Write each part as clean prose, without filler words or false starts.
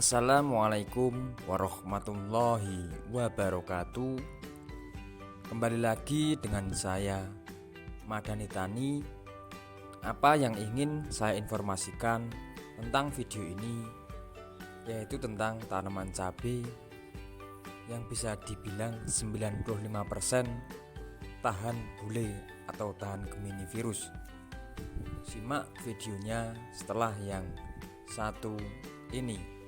Assalamualaikum warahmatullahi wabarakatuh. Kembali lagi dengan saya Madani Tani. Apa yang ingin saya informasikan tentang video ini yaitu tentang tanaman cabai yang bisa dibilang 95% tahan bule atau tahan Gemini virus. Simak videonya setelah yang satu ini.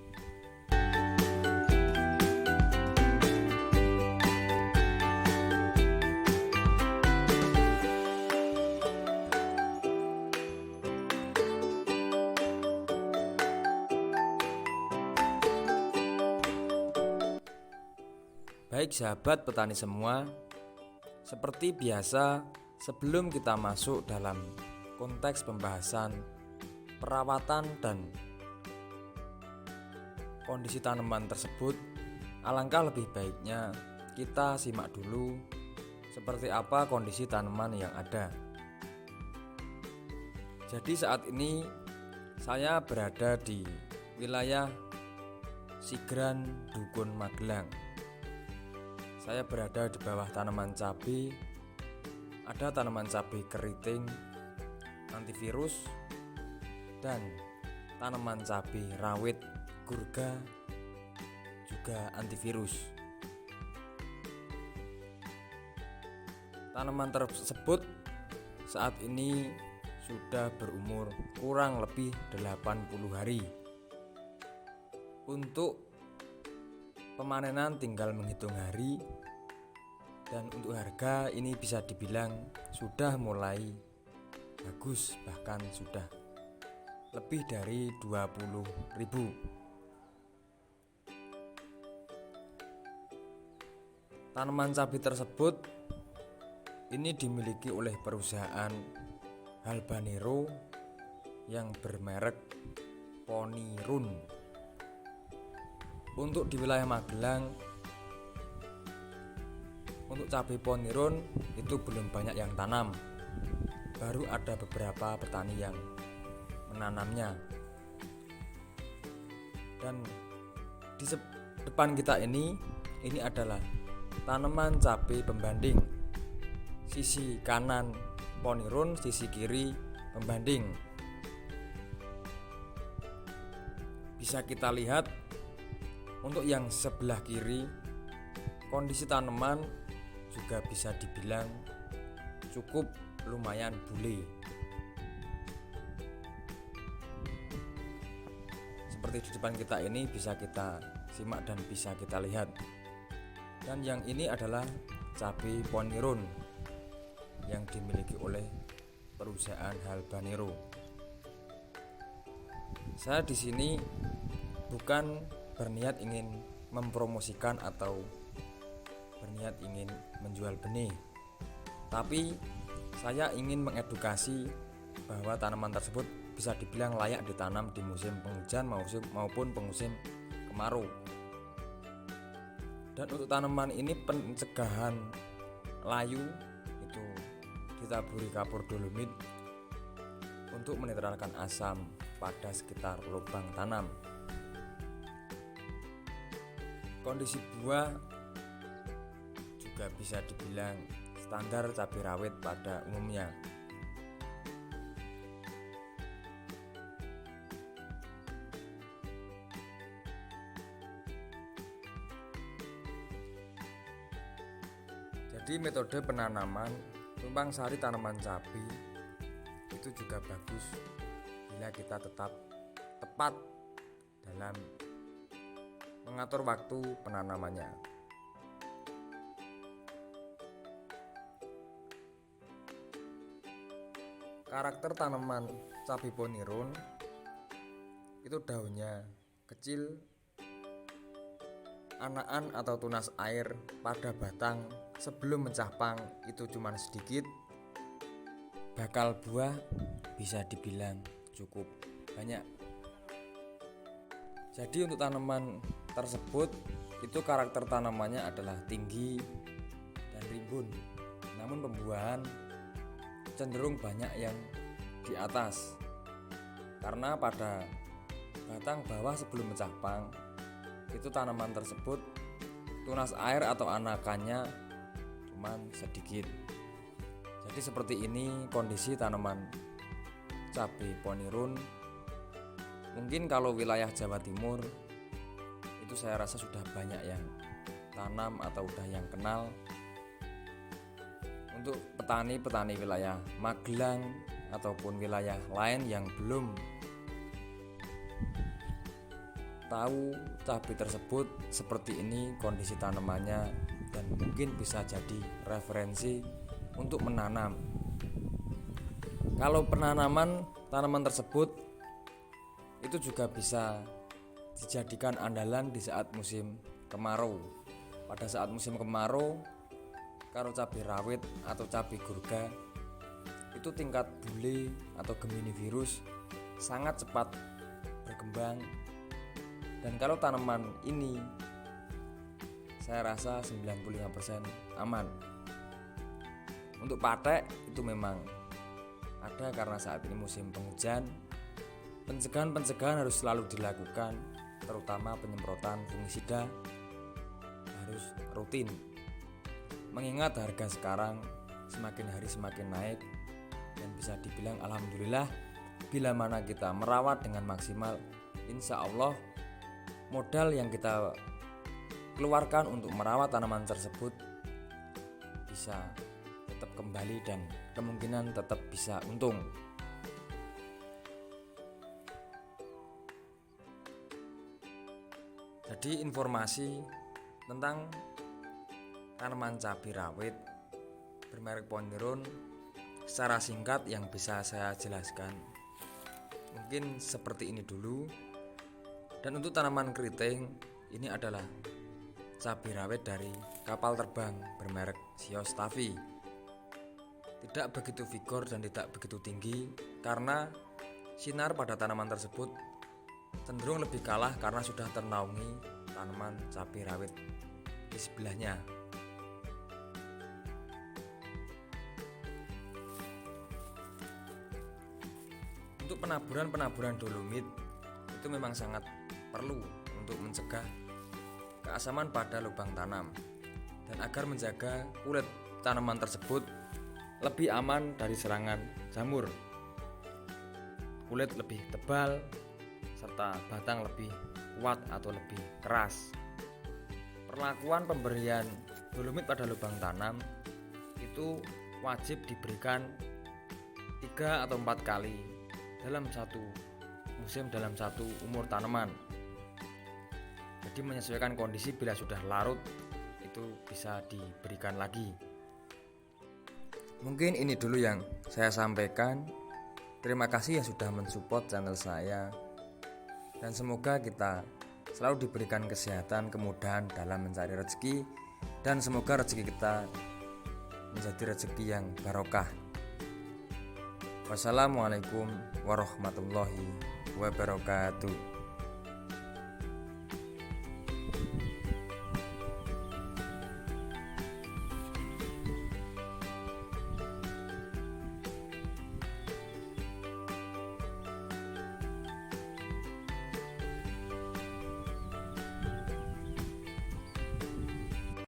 Baik sahabat petani semua, seperti biasa sebelum kita masuk dalam konteks pembahasan perawatan dan kondisi tanaman tersebut, alangkah lebih baiknya kita simak dulu seperti apa kondisi tanaman yang ada. Jadi saat ini saya berada di wilayah Sigran, Dukun Magelang. Saya berada di bawah tanaman cabai. Ada tanaman cabai keriting antivirus dan tanaman cabai rawit gurga juga antivirus. Tanaman tersebut saat ini sudah berumur kurang lebih 80 hari. Untuk pemanenan tinggal menghitung hari, dan untuk harga ini bisa dibilang sudah mulai bagus, bahkan sudah lebih dari 20.000. Tanaman cabai tersebut ini dimiliki oleh perusahaan Halbanero yang bermerek Ponirun. Untuk di wilayah Magelang, untuk cabai Ponirun itu belum banyak yang tanam. Baru ada beberapa petani yang menanamnya. Dan di depan kita ini adalah tanaman cabai pembanding. Sisi kanan Ponirun, sisi kiri pembanding. Bisa kita lihat untuk yang sebelah kiri, kondisi tanaman juga bisa dibilang cukup lumayan bule. Seperti di depan kita ini bisa kita simak dan bisa kita lihat. Dan yang ini adalah cabai Ponirun yang dimiliki oleh perusahaan Halbanero. Saya di sini bukan berniat ingin mempromosikan atau berniat ingin menjual benih, tapi saya ingin mengedukasi bahwa tanaman tersebut bisa dibilang layak ditanam di musim penghujan maupun musim kemarau. Dan untuk tanaman ini pencegahan layu itu ditaburi kapur dolomit untuk menetralkan asam pada sekitar lubang tanam. Kondisi buah juga bisa dibilang standar cabai rawit pada umumnya. Jadi metode penanaman tumpang sari tanaman cabai itu juga bagus bila kita tetap tepat dalam mengatur waktu penanamannya. Karakter tanaman cabai Ponirun itu daunnya kecil, anakan atau tunas air pada batang sebelum mencapang itu cuma sedikit. Bakal buah bisa dibilang cukup banyak. Jadi untuk tanaman tersebut itu karakter tanamannya adalah tinggi dan rimbun, namun pembuahan cenderung banyak yang di atas, karena pada batang bawah sebelum mencapang itu tanaman tersebut tunas air atau anakannya cuman sedikit. Jadi seperti ini kondisi tanaman cabai ponirun. Mungkin kalau wilayah Jawa Timur itu saya rasa sudah banyak yang tanam atau udah yang kenal. Untuk petani-petani wilayah Magelang ataupun wilayah lain yang belum tahu cabai tersebut seperti ini kondisi tanamannya, dan mungkin bisa jadi referensi untuk menanam. Kalau penanaman tanaman tersebut itu juga bisa dijadikan andalan di saat musim kemarau. Pada saat musim kemarau, kalau cabai rawit atau cabai gurga itu tingkat bule atau Gemini virus sangat cepat berkembang. Dan kalau tanaman ini saya rasa 95% aman. Untuk patek itu memang ada karena saat ini musim penghujan. Pencegahan harus selalu dilakukan, terutama penyemprotan fungisida harus rutin. Mengingat harga sekarang semakin hari semakin naik, dan bisa dibilang alhamdulillah bila mana kita merawat dengan maksimal, insya Allah modal yang kita keluarkan untuk merawat tanaman tersebut bisa tetap kembali dan kemungkinan tetap bisa untung. Jadi informasi tentang tanaman cabai rawit bermerek ponirun secara singkat yang bisa saya jelaskan mungkin seperti ini dulu. Dan untuk tanaman keriting, ini adalah cabai rawit dari kapal terbang bermerek Sios Tavi. Tidak begitu vigor dan tidak begitu tinggi karena sinar pada tanaman tersebut cenderung lebih kalah karena sudah ternaungi tanaman cabai rawit di sebelahnya. Untuk penaburan dolomit itu memang sangat perlu untuk mencegah keasaman pada lubang tanam dan agar menjaga kulit tanaman tersebut lebih aman dari serangan jamur. Kulit lebih tebal serta batang lebih kuat atau lebih keras. Perlakuan pemberian dolomit pada lubang tanam itu wajib diberikan 3 atau 4 kali dalam satu musim, dalam satu umur tanaman. Jadi menyesuaikan kondisi, bila sudah larut itu bisa diberikan lagi. Mungkin ini dulu yang saya sampaikan. Terima kasih yang sudah mensupport channel saya, dan semoga kita selalu diberikan kesehatan, kemudahan dalam mencari rezeki, dan semoga rezeki kita menjadi rezeki yang barokah. Wassalamualaikum warahmatullahi wabarakatuh.